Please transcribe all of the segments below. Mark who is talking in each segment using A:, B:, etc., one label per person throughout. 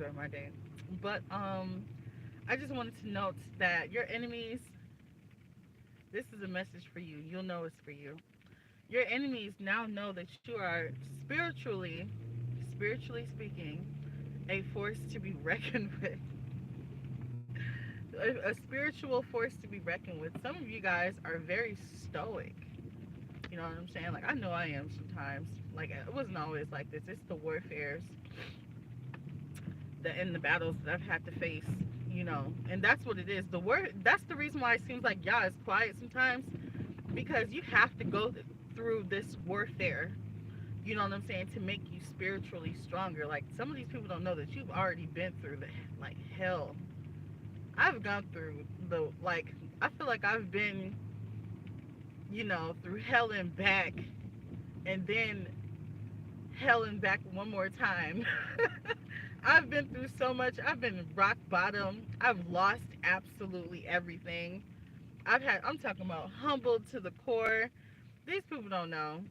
A: enjoy my day. But I just wanted to note that your enemies, this is a message for you. You'll know it's for you. Your enemies now know that you are spiritually speaking, a force to be reckoned with. A spiritual force to be reckoned with. Some of you guys are very stoic. You know what I'm saying? Like, I know I am sometimes. Like, it wasn't always like this. It's the warfares and the battles that I've had to face, and that's what it is. That's the reason why it seems like y'all is quiet sometimes, because you have to go through this warfare, you know what I'm saying, to make you spiritually stronger. Like, some of these people don't know that you've already been through the, like, hell. I've gone through I feel like I've been, through hell and back, and then hell and back one more time. I've been through so much. I've been rock bottom. I've lost absolutely everything. I'm talking about humbled to the core. These people don't know.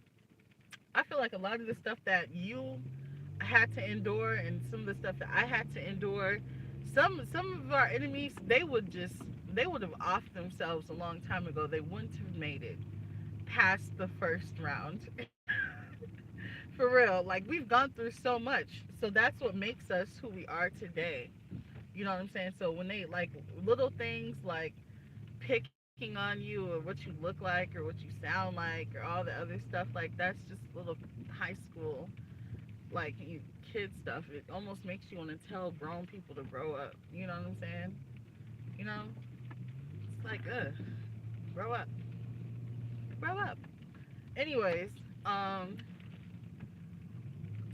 A: I feel like a lot of the stuff that you had to endure and some of the stuff that I had to endure, some of our enemies, they would have offed themselves a long time ago. They wouldn't have made it past the first round. For real. Like, we've gone through so much. So that's what makes us who we are today. You know what I'm saying? So when they, like, little things like picking on you, or what you look like, or what you sound like, or all the other stuff, like, that's just little high school, like, kid stuff. It almost makes you want to tell grown people to grow up. You know what I'm saying? You know? It's like, grow up. Grow up. Anyways, um,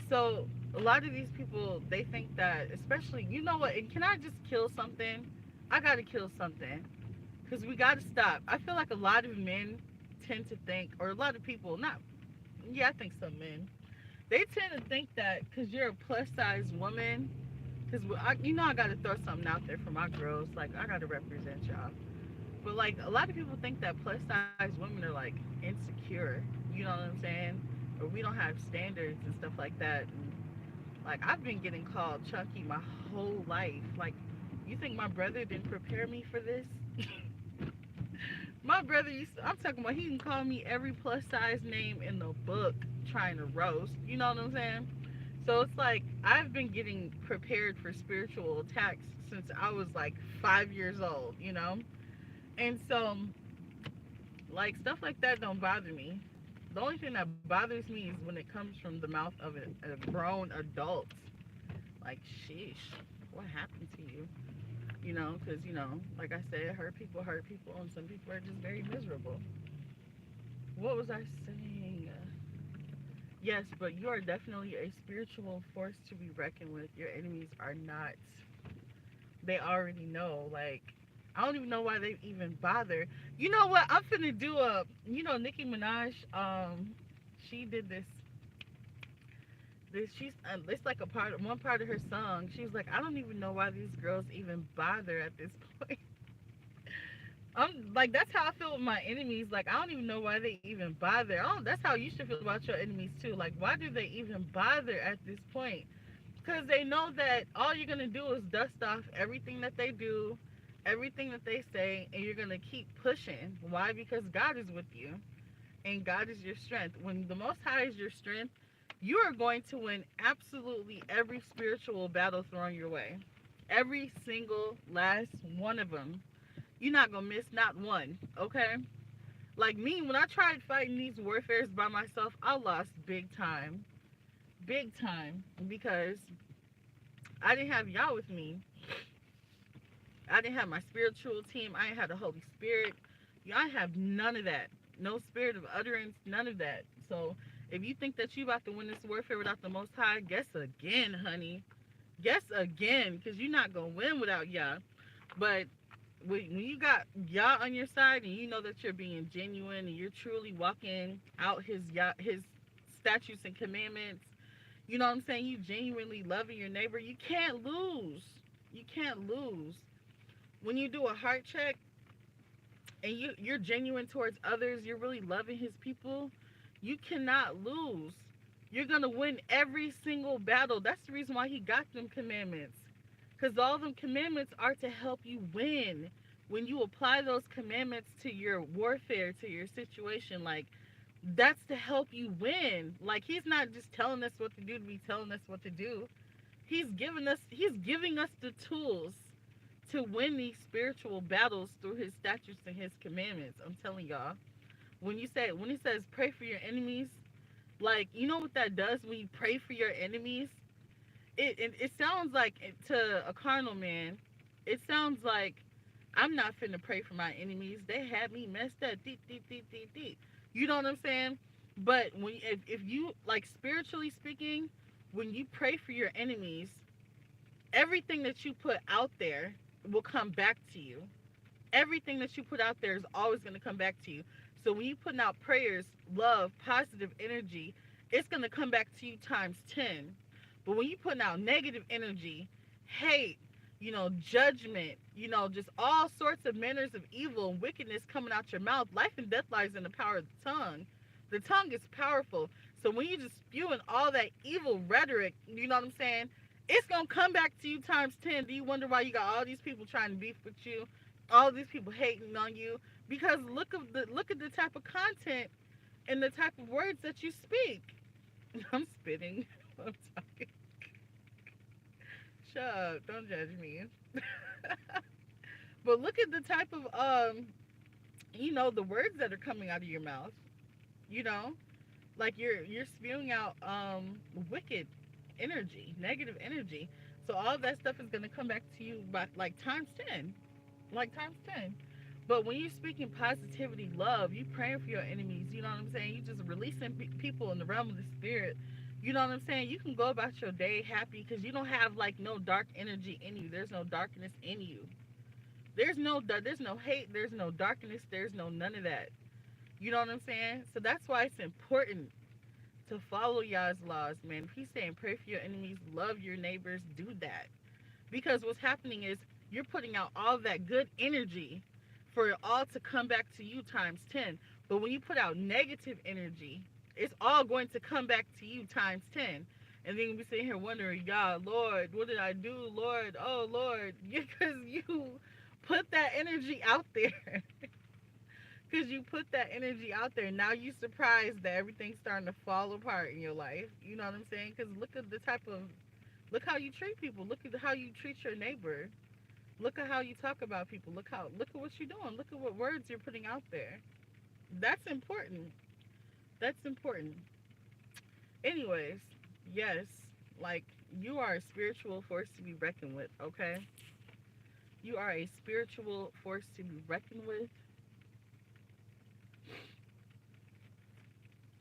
A: so a lot of these people, they think that, especially, you know what, and can I just kill something? I gotta kill something. Because we gotta stop. I feel like a lot of men tend to think, or a lot of people, not, yeah, I think some men, they tend to think that because you're a plus size woman, because I gotta throw something out there for my girls. Like, I gotta represent y'all. But, like, a lot of people think that plus size women are, like, insecure. You know what I'm saying? Or we don't have standards and stuff like that. And, like, I've been getting called chunky my whole life. Like, you think my brother didn't prepare me for this? My brother I'm talking about, he can call me every plus size name in the book trying to roast. You know what I'm saying? So it's like, I've been getting prepared for spiritual attacks since I was like 5 years old, you know? And so, like, stuff like that don't bother me. The only thing that bothers me is when it comes from the mouth of a grown adult. Like, sheesh, what happened to you? Because, like I said, hurt people, and some people are just very miserable. What was I saying? Yes, but you are definitely a spiritual force to be reckoned with. Your enemies are not. They already know. Like, I don't even know why they even bother. You know what? I'm finna do Nicki Minaj, she did it's like one part of her song. She was like, I don't even know why these girls even bother at this point. I'm like, that's how I feel with my enemies. Like, I don't even know why they even bother. Oh, that's how you should feel about your enemies too. Like, why do they even bother at this point? Because they know that all you're gonna do is dust off everything that they do, everything that they say, and you're gonna keep pushing. Why? Because God is with you, and God is your strength. When the Most High is your strength, you are going to win absolutely every spiritual battle thrown your way. Every single last one of them. You're not gonna miss not one, okay? Like me, when I tried fighting these warfares by myself, I lost big time. Big time. Because I didn't have y'all with me. I didn't have my spiritual team. I ain't had the Holy Spirit. I have none of that. No spirit of utterance, none of that. So if you think that you about to win this warfare without the Most High, guess again, honey. Guess again, because you're not going to win without y'all. But when you got y'all on your side and you know that you're being genuine and you're truly walking out his statutes and commandments, you know what I'm saying? You genuinely loving your neighbor, you can't lose. You can't lose. When you do a heart check and you're genuine towards others, you're really loving his people, you cannot lose. You're gonna win every single battle. That's the reason why he got them commandments. Because all them commandments are to help you win. When you apply those commandments to your warfare, to your situation, like that's to help you win. Like he's not just telling us what to do to be telling us what to do. He's giving us the tools to win these spiritual battles through his statutes and his commandments. I'm telling y'all. When he says pray for your enemies, like you know what that does when you pray for your enemies? It sounds like to a carnal man, it sounds like I'm not finna pray for my enemies. They had me messed up. Deep, deep, deep, deep, deep. You know what I'm saying? But if you like spiritually speaking, when you pray for your enemies, everything that you put out there will come back to you. Everything that you put out there is always going to come back to you. So when you putting out prayers, love, positive energy, it's going to come back to you times 10. But when you putting out negative energy, hate, judgment, just all sorts of manners of evil and wickedness coming out your mouth, life and death lies in the power of the tongue. The tongue is powerful. So when you just spewing all that evil rhetoric, you know what I'm saying? It's gonna come back to you times 10. Do you wonder why you got all these people trying to beef with you? All these people hating on you? Because look at the type of content and the type of words that you speak. I'm spitting. I'm talking. Shut up. Don't judge me. But look at the type of the words that are coming out of your mouth. You know? Like you're spewing out wicked energy, negative energy. So all of that stuff is gonna come back to you by like times 10. Like times 10. But when you're speaking positivity, love, you praying for your enemies, you know what I'm saying? You just releasing people in the realm of the spirit. You know what I'm saying? You can go about your day happy because you don't have like no dark energy in you. There's no darkness in you. There's no hate. There's no darkness. There's no none of that. You know what I'm saying? So that's why it's important to follow Yah's laws, man. If he's saying pray for your enemies, love your neighbors, do that. Because what's happening is you're putting out all that good energy for it all to come back to you times 10. But when you put out negative energy, it's all going to come back to you times 10. And then you'll be sitting here wondering, God, Lord, what did I do? Lord, oh, Lord. Because you put that energy out there. Because you put that energy out there. Now you are surprised that everything's starting to fall apart in your life. You know what I'm saying? Because look how you treat people. Look at how you treat your neighbor. Look at how you talk about people. Look at what you're doing. Look at what words you're putting out there. That's important. That's important. Anyways, yes, like you are a spiritual force to be reckoned with, okay? You are a spiritual force to be reckoned with.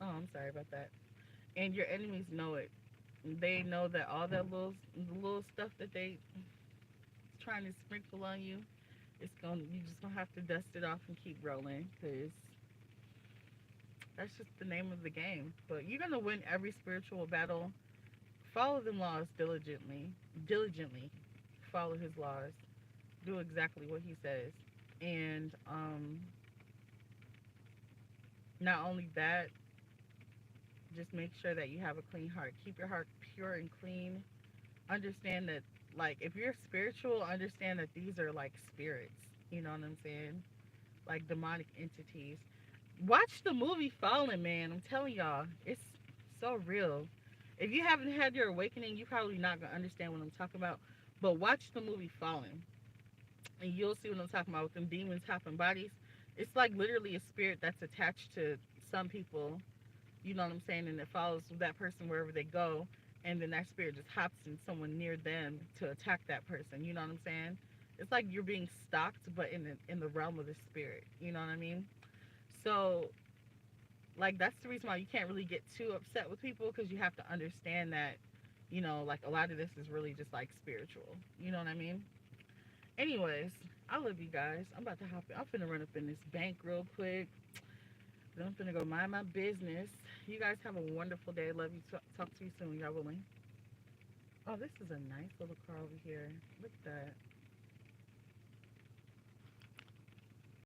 A: Oh, I'm sorry about that. And your enemies know it. They know that all that little stuff that they trying to sprinkle on you, you just gonna have to dust it off and keep rolling, because that's just the name of the game. But you're gonna win every spiritual battle. Follow the laws diligently. Diligently follow his laws. Do exactly what he says. And not only that, just make sure that you have a clean heart. Keep your heart pure and clean. Understand that, like, if you're spiritual, understand that these are like spirits. You know what I'm saying? Like demonic entities. Watch the movie Fallen, man. I'm telling y'all, it's so real. If you haven't had your awakening, you're probably not gonna understand what I'm talking about. But watch the movie Fallen, and you'll see what I'm talking about with them demons hopping bodies. It's like literally a spirit that's attached to some people. You know what I'm saying? And it follows that person wherever they go, and then that spirit just hops in someone near them to attack that person. You know what I'm saying? It's like you're being stalked, but in the realm of the spirit. You know what I mean? So, like, that's the reason why you can't really get too upset with people, because you have to understand that, like a lot of this is really just like spiritual. You know what I mean? Anyways, I love you guys. I'm about to hop in. I'm finna run up in this bank real quick. Then I'm finna go mind my business. You guys have a wonderful day. Love you. Talk to you soon. Y'all willing? Oh, this is a nice little car over here. Look at that.